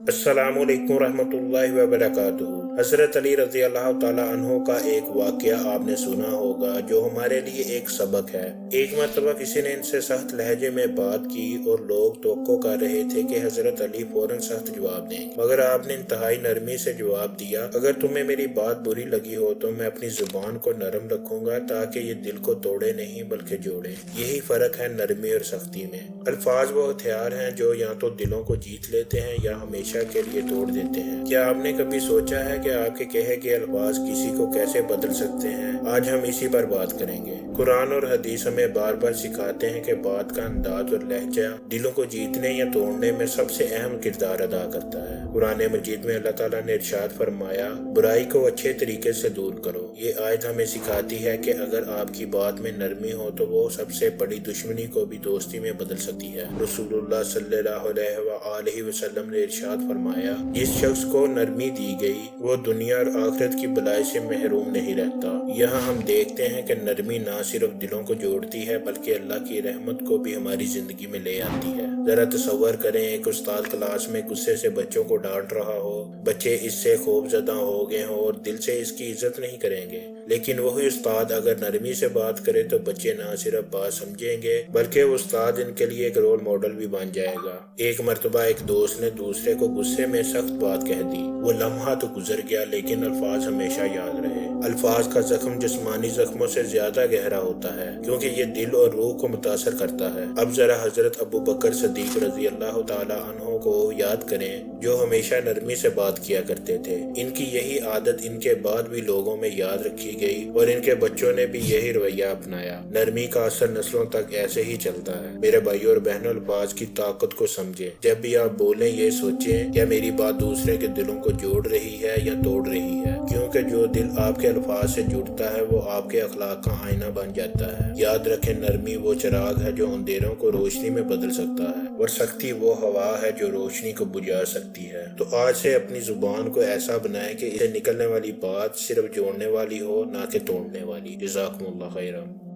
السلام علیکم ورحمۃ اللہ وبرکاتہ۔ حضرت علی رضی اللہ تعالیٰ عنہ کا ایک واقعہ آپ نے سنا ہوگا جو ہمارے لیے ایک سبق ہے۔ ایک مرتبہ کسی نے ان سے سخت لہجے میں بات کی اور لوگ توقع کر رہے تھے کہ حضرت علی فوراً سخت جواب دیں، مگر آپ نے انتہائی نرمی سے جواب دیا، اگر تمہیں میری بات بری لگی ہو تو میں اپنی زبان کو نرم رکھوں گا تاکہ یہ دل کو توڑے نہیں بلکہ جوڑے۔ یہی فرق ہے نرمی اور سختی میں۔ الفاظ وہ ہتھیار ہیں جو یا تو دلوں کو جیت لیتے ہیں یا ہمیشہ کے لیے توڑ دیتے ہیں۔ کیا آپ نے کبھی سوچا ہے کہ آپ کے کہے گئے الفاظ کسی کو کیسے بدل سکتے ہیں؟ آج ہم اسی پر بات کریں گے۔ قرآن اور حدیث ہمیں بار بار سکھاتے ہیں کہ بات کا انداز اور لہجہ دلوں کو جیتنے یا توڑنے میں سب سے اہم کردار ادا کرتا ہے۔ قرآن مجید میں اللہ تعالیٰ نے ارشاد فرمایا، برائی کو اچھے طریقے سے دور کرو۔ یہ آیت ہمیں سکھاتی ہے کہ اگر آپ کی بات میں نرمی ہو تو وہ سب سے بڑی دشمنی کو بھی دوستی میں بدل سکتی ہے۔ رسول اللہ صلی اللہ علیہ وآلہ وسلم نے ارشاد فرمایا، جس شخص کو نرمی دی گئی وہ دنیا اور آخرت کی بلائی سے محروم نہیں رہتا۔ یہاں ہم دیکھتے ہیں کہ نرمی نہ صرف دلوں کو جوڑتی ہے بلکہ اللہ کی رحمت کو بھی ہماری زندگی میں لے آتی ہے۔ ذرا تصور کریں، ایک استاد کلاس میں غصے سے بچوں کو ڈانٹ رہا ہو، بچے اس سے خوف زدہ ہو گئے ہوں اور دل سے اس کی عزت نہیں کریں گے، لیکن وہی استاد اگر نرمی سے بات کرے تو بچے نہ صرف بات سمجھیں گے بلکہ وہ استاد ان کے لیے ایک رول ماڈل بھی بن جائے گا۔ ایک مرتبہ ایک دوست نے دوسرے کو غصے میں سخت بات کہہ دی۔ وہ لمحہ تو گزر گیا لیکن الفاظ ہمیشہ یاد رہے۔ الفاظ کا زخم جسمانی زخموں سے زیادہ گہرا ہوتا ہے کیونکہ یہ دل اور روح کو متاثر کرتا ہے۔ اب ذرا حضرت ابو بکر صدیق رضی اللہ تعالی عنہ کو یاد کریں جو ہمیشہ نرمی سے بات کیا کرتے تھے۔ ان کی یہی عادت ان کے بعد بھی لوگوں میں یاد رکھی گئی اور ان کے بچوں نے بھی یہی رویہ اپنایا۔ نرمی کا اثر نسلوں تک ایسے ہی چلتا ہے۔ میرے بھائیوں اور بہنوں، الفاظ کی طاقت کو سمجھیں۔ جب بھی آپ بولیں یہ سوچیں کیا میری بات دوسرے کے دلوں کو جوڑ رہی ہے یا توڑ رہی ہے، کیونکہ جو دل آپ کے الفاظ سے جڑتا ہے وہ آپ کے اخلاق کا آئینہ بن جاتا ہے۔ یاد رکھیں، نرمی وہ چراغ ہے جو اندھیروں کو روشنی میں بدل سکتا ہے اور سختی وہ ہوا ہے جو روشنی کو بجھا سکتی ہے۔ تو آج سے اپنی زبان کو ایسا بنائیں کہ اسے نکلنے والی بات صرف جوڑنے والی ہو نہ کہ توڑنے والی۔ جزاکم اللہ خیرا۔